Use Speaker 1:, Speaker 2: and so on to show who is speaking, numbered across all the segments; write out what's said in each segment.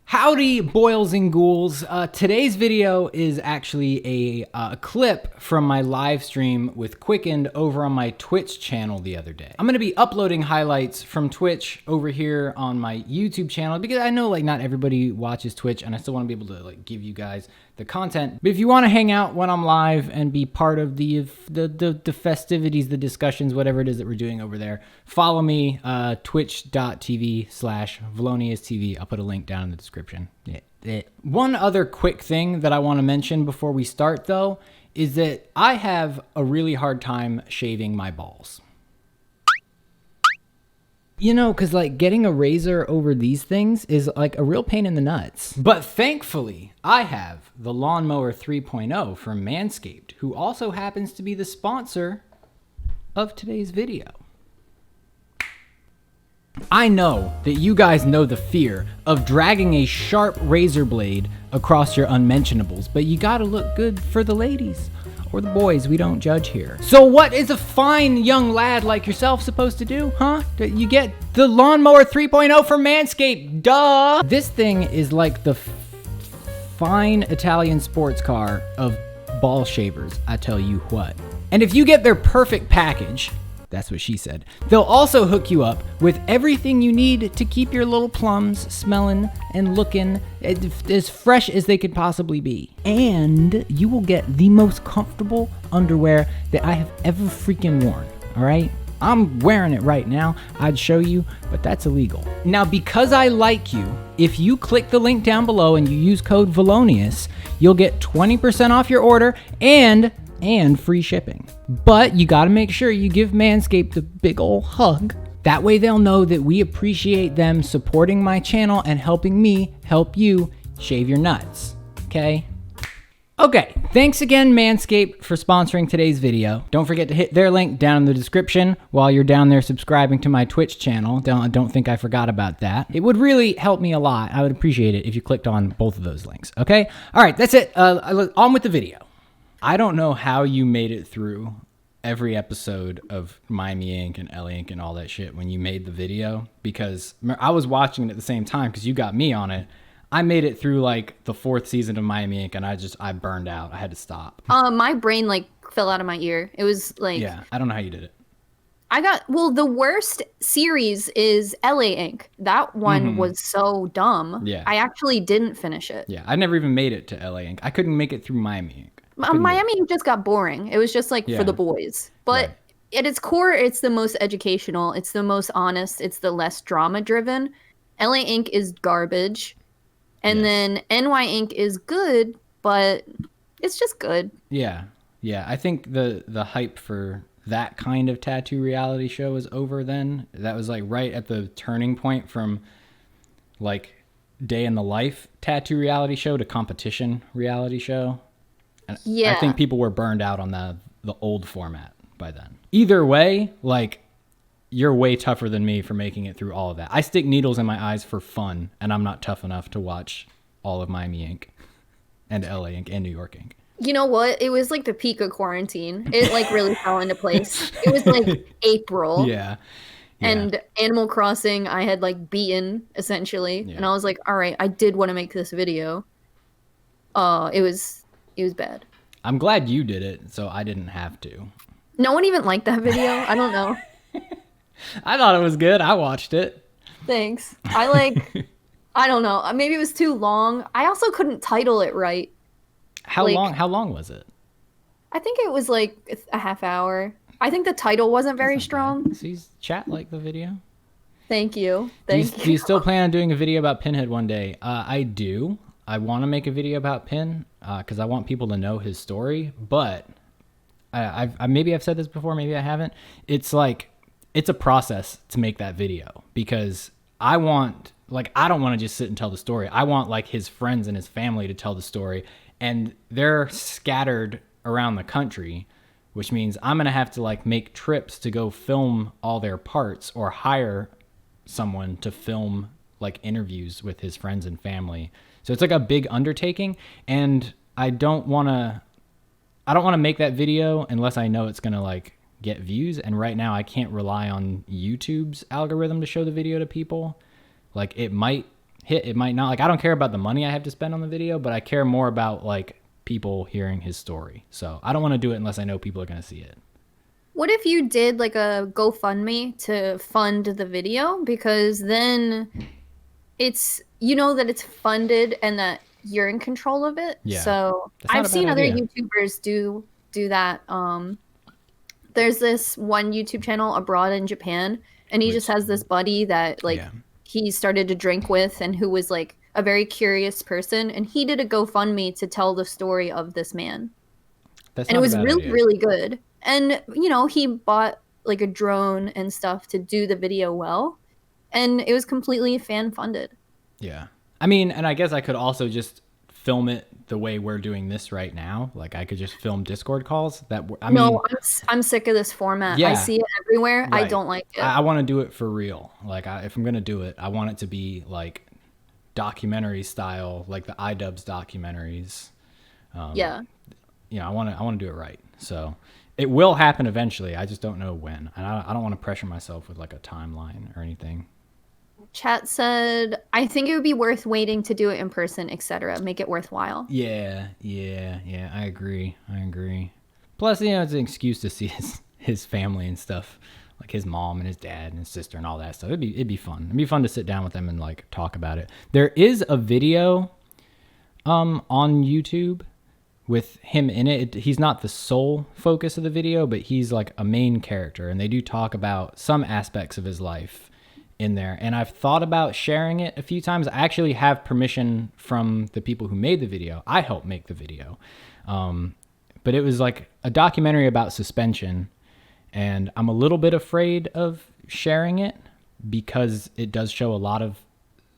Speaker 1: Howdy, boils and ghouls. Today's video is actually a clip from my live stream with Qcknd over on my Twitch channel the other day. I'm going to be uploading highlights from Twitch over here on my YouTube channel because I know like not everybody watches Twitch and I still want to be able to like give you guys the content. But if you want to hang out when I'm live and be part of the festivities, the discussions, whatever it is that we're doing over there, follow me, twitch.tv/ViloniousTV. I'll put a link down in the description. One other quick thing that I want to mention before we start though, is that I have a really hard time shaving my balls. You know, because like getting a razor over these things is like a real pain in the nuts. But thankfully, I have the Lawnmower 3.0 from Manscaped, who also happens to be the sponsor of today's video. I know that you guys know the fear of dragging a sharp razor blade across your unmentionables, but you gotta look good for the ladies. Or the boys, we don't judge here. So what is a fine young lad like yourself supposed to do, huh? You get the Lawnmower 3.0 from Manscaped, duh! This thing is like the fine Italian sports car of ball shavers, I tell you what. And if you get their perfect package, that's what she said, they'll also hook you up with everything you need to keep your little plums smelling and looking as fresh as they could possibly be. And you will get the most comfortable underwear that I have ever freaking worn, all right? I'm wearing it right now. I'd show you, but that's illegal. Now, because I like you, if you click the link down below and you use code Vilonious, you'll get 20% off your order and free shipping. But you gotta make sure you give Manscaped a big ol' hug. That way they'll know that we appreciate them supporting my channel and helping me help you shave your nuts, okay? Okay, thanks again Manscaped for sponsoring today's video. Don't forget to hit their link down in the description while you're down there subscribing to my Twitch channel. Don't think I forgot about that. It would really help me a lot. I would appreciate it if you clicked on both of those links, okay? All right, that's it. On with the video. I don't know how you made it through every episode of Miami Inc. and LA Inc. and all that shit when you made the video, because I was watching it at the same time because you got me on it. I made it through like the 4th season of Miami Inc. and I burned out. I had to stop.
Speaker 2: My brain like fell out of my ear. It was like,
Speaker 1: yeah, I don't know how you did it.
Speaker 2: Well, the worst series is LA Inc. That one was so dumb.
Speaker 1: Yeah.
Speaker 2: I actually didn't finish it.
Speaker 1: Yeah, I never even made it to LA Inc. I couldn't make it through Miami Inc.
Speaker 2: Miami just got boring. It was just like for the boys. But
Speaker 1: right.
Speaker 2: At its core, it's the most educational. It's the most honest. It's the less drama driven. LA Inc. is garbage. And then NY Inc. is good, but it's just good. Yeah.
Speaker 1: Yeah. I think the hype for that kind of tattoo reality show was over then. That was like right at the turning point from like day in the life tattoo reality show to competition reality show. And yeah, I think people were burned out on the old format by then. Either way, like, you're way tougher than me for making it through all of that. I stick needles in my eyes for fun, and I'm not tough enough to watch all of Miami Inc. and LA Inc. and New York Inc.
Speaker 2: You know what? It was like the peak of quarantine. It like really fell into place. It was like April.
Speaker 1: Yeah.
Speaker 2: And Animal Crossing, I had like beaten essentially. Yeah. And I was like, all right, I did want to make this video. It was bad. I'm
Speaker 1: glad you did it, so I didn't have to.
Speaker 2: No one even liked that video. I don't know.
Speaker 1: I thought it was good. I watched it.
Speaker 2: Thanks. I don't know. Maybe it was too long. I also couldn't title it right.
Speaker 1: How long was it?
Speaker 2: I think it was like a half hour. I think the title wasn't very strong.
Speaker 1: So you chat like the video.
Speaker 2: Thank you.
Speaker 1: Do you still plan on doing a video about Pinhead one day? I do. I want to make a video about Pin because I want people to know his story. But maybe I've said this before, maybe I haven't. It's like it's a process to make that video because I don't want to just sit and tell the story. I want like his friends and his family to tell the story, and they're scattered around the country, which means I'm gonna have to like make trips to go film all their parts or hire someone to film like interviews with his friends and family. So it's like a big undertaking, and I don't want to make that video unless I know it's going to like get views. And right now I can't rely on YouTube's algorithm to show the video to people. Like it might hit. It might not. Like, I don't care about the money I have to spend on the video, but I care more about like people hearing his story. So I don't want to do it unless I know people are going to see it.
Speaker 2: What if you did like a GoFundMe to fund the video? Because then it's, you know, that it's funded and that you're in control of it.
Speaker 1: Yeah.
Speaker 2: So
Speaker 1: That's not
Speaker 2: I've
Speaker 1: a
Speaker 2: seen
Speaker 1: bad
Speaker 2: other
Speaker 1: idea.
Speaker 2: YouTubers do that. There's this one YouTube channel abroad in Japan, and he just has this buddy that like
Speaker 1: Yeah.
Speaker 2: he started to drink with and who was like a very curious person, and he did a GoFundMe to tell the story of this man.
Speaker 1: That's
Speaker 2: And it
Speaker 1: not a
Speaker 2: was
Speaker 1: bad
Speaker 2: really,
Speaker 1: idea.
Speaker 2: really good. And, you know, he bought like a drone and stuff to do the video well. And it was completely fan funded.
Speaker 1: Yeah. I mean, and I guess I could also just film it the way we're doing this right now. Like, I could just film Discord calls.
Speaker 2: No, I'm sick of this format.
Speaker 1: Yeah.
Speaker 2: I see it everywhere. I
Speaker 1: Right.
Speaker 2: don't like it.
Speaker 1: I want to do it for real. Like, if I'm going to do it, I want it to be like documentary style, like the iDubbbz documentaries.
Speaker 2: Yeah.
Speaker 1: You know, I want to do it right. So it will happen eventually. I just don't know when. And I don't want to pressure myself with like a timeline or anything.
Speaker 2: Chat said, I think it would be worth waiting to do it in person, etc. Make it worthwhile.
Speaker 1: Yeah. I agree. Plus, you know, it's an excuse to see his family and stuff, like his mom and his dad and his sister and all that stuff. It'd be fun. It'd be fun to sit down with them and like talk about it. There is a video on YouTube with him in it. He's not the sole focus of the video, but he's like a main character, and they do talk about some aspects of his life in there. And I've thought about sharing it a few times. I actually have permission from the people who made the video. I helped make the video. But it was like a documentary about suspension, and I'm a little bit afraid of sharing it because it does show a lot of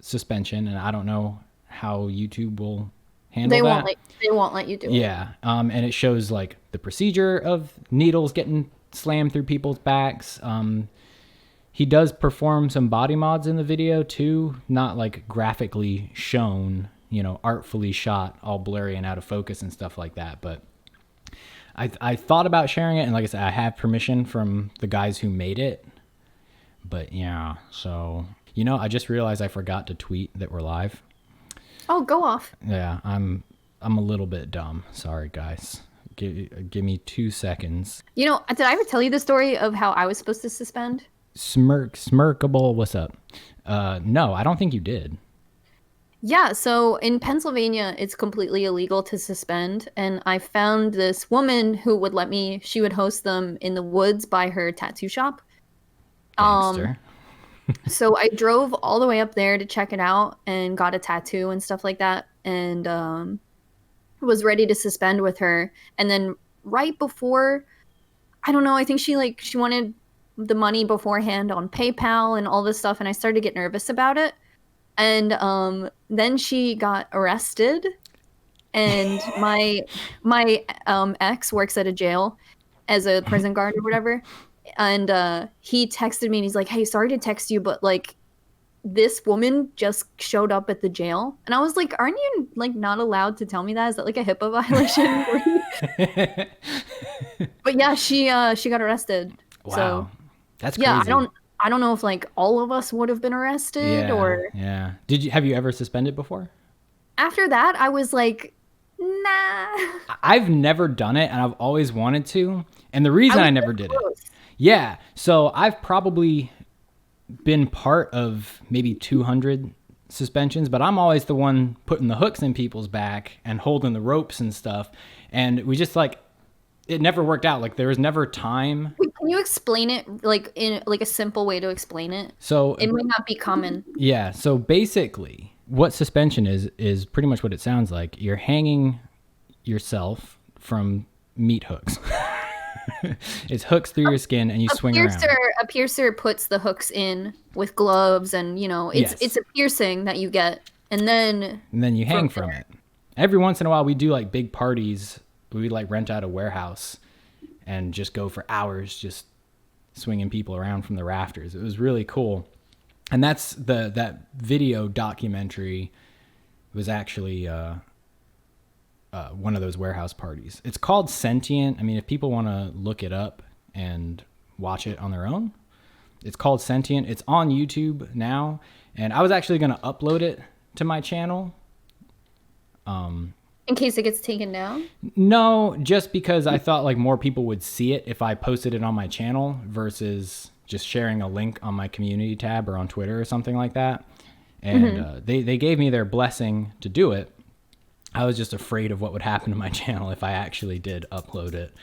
Speaker 1: suspension, and I don't know how YouTube will handle that.
Speaker 2: They won't let you do it.
Speaker 1: Yeah. And it shows like the procedure of needles getting slammed through people's backs. He does perform some body mods in the video too, not like graphically shown, you know, artfully shot, all blurry and out of focus and stuff like that. But I thought about sharing it, and like I said, I have permission from the guys who made it. But yeah, so, you know, I just realized I forgot to tweet that we're live.
Speaker 2: Oh, go off.
Speaker 1: Yeah, I'm a little bit dumb. Sorry, guys. Give me 2 seconds.
Speaker 2: You know, did I ever tell you the story of how I was supposed to suspend?
Speaker 1: Smirkable, what's up? No, I don't think you did.
Speaker 2: Yeah, so in Pennsylvania, it's completely illegal to suspend. And I found this woman who would let me, she would host them in the woods by her tattoo shop.
Speaker 1: Gangster.
Speaker 2: So I drove all the way up there to check it out and got a tattoo and stuff like that. And was ready to suspend with her. And then right before, I don't know, I think she wanted the money beforehand on PayPal and all this stuff. And I started to get nervous about it. And then she got arrested, and my ex works at a jail as a prison guard or whatever. And he texted me and he's like, "Hey, sorry to text you, but like this woman just showed up at the jail." And I was like, "Aren't you like not allowed to tell me that? Is that like a HIPAA violation?" But yeah, she got arrested.
Speaker 1: Wow.
Speaker 2: So
Speaker 1: That's crazy.
Speaker 2: yeah, I don't know if like all of us would have been arrested or.
Speaker 1: Yeah. Have you ever suspended before?
Speaker 2: After that, I was like, nah.
Speaker 1: I've never done it, and I've always wanted to. And the reason I never did it. Yeah. So I've probably been part of maybe 200 suspensions, but I'm always the one putting the hooks in people's back and holding the ropes and stuff. And we just like, it never worked out. Like there was never time.
Speaker 2: Wait, can you explain it like in like a simple way to explain it?
Speaker 1: So
Speaker 2: it might not be common.
Speaker 1: Yeah. So basically what suspension is pretty much what it sounds like. You're hanging yourself from meat hooks. It's hooks through your skin and you swing around.
Speaker 2: A piercer puts the hooks in with gloves, and you know, it's a piercing that you get, and then
Speaker 1: you hang from it. Every once in a while we do like big parties. We like rent out a warehouse and just go for hours just swinging people around from the rafters. It was really cool. And that's that video documentary was actually one of those warehouse parties. It's called Sentient. I mean, if people want to look it up and watch it on their own, it's called Sentient. It's on YouTube now. And I was actually going to upload it to my channel.
Speaker 2: In case it gets taken down?
Speaker 1: No, just because I thought like more people would see it if I posted it on my channel versus just sharing a link on my community tab or on Twitter or something like that. And they gave me their blessing to do it. I was just afraid of what would happen to my channel if I actually did upload it.